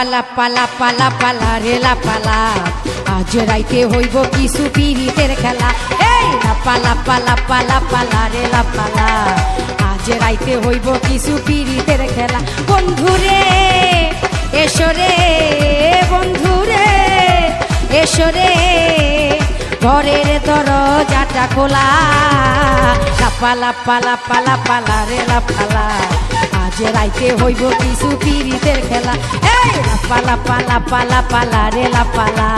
পালা পালা পালা পালা রে লাপালা আজ রাইতে হইব কিছু পিরিতের খেলা এই লাপালা পালা পালা পালা রে লাপালা আজ রাইতে হইব কিছু পিরিতের খেলা বন্ধুরে এসরে বন্ধুরে এসরে ঘরের দরজাটা খোলা লাপালা পালা পালা পালা রে লাপালা আজ রাইতে হইব কিছু পিরিতের খেলা এই লাপালা পালা পালা পালা রে লাপালা